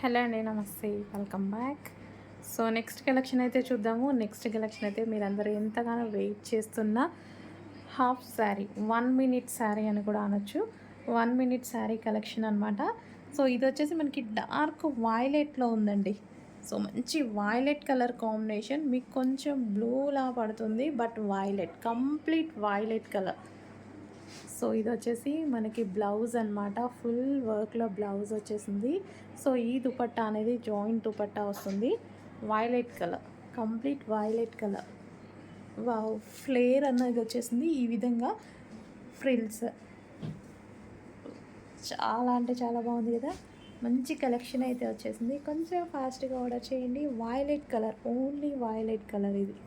Hello అండి, నమస్తే, welcome back. So next collection అయితే చూద్దాము. నెక్స్ట్ కలెక్షన్ అయితే మీరందరూ ఎంతగానో వెయిట్ చేస్తున్న హాఫ్ శారీ, 1 మినిట్ శారీ అని కూడా అనొచ్చు. 1 మినిట్ శారీ కలెక్షన్ అనమాట. సో ఇది వచ్చేసి మనకి డార్క్ వాయిలెట్లో ఉందండి. సో మంచి వాయిలెట్ కలర్ కాంబినేషన్, మీకు కొంచెం బ్లూలా పడుతుంది, but violet, complete violet colour. So ఇది వచ్చేసి మనకి బ్లౌజ్ అనమాట. ఫుల్ వర్క్లో బ్లౌజ్ వచ్చేసింది. సో ఈ దుపట్టా అనేది జాయింట్ దుపట్టా వస్తుంది. Violet colour, complete violet colour. Wow, flare అన్నది వచ్చేసింది ఈ విధంగా. ఫ్రిల్స్ చాలా అంటే చాలా బాగుంది కదా. మంచి కలెక్షన్ అయితే వచ్చేసింది. కొంచెం ఫాస్ట్గా ఆర్డర్ చేయండి. Violet colour, only violet colour ఇది.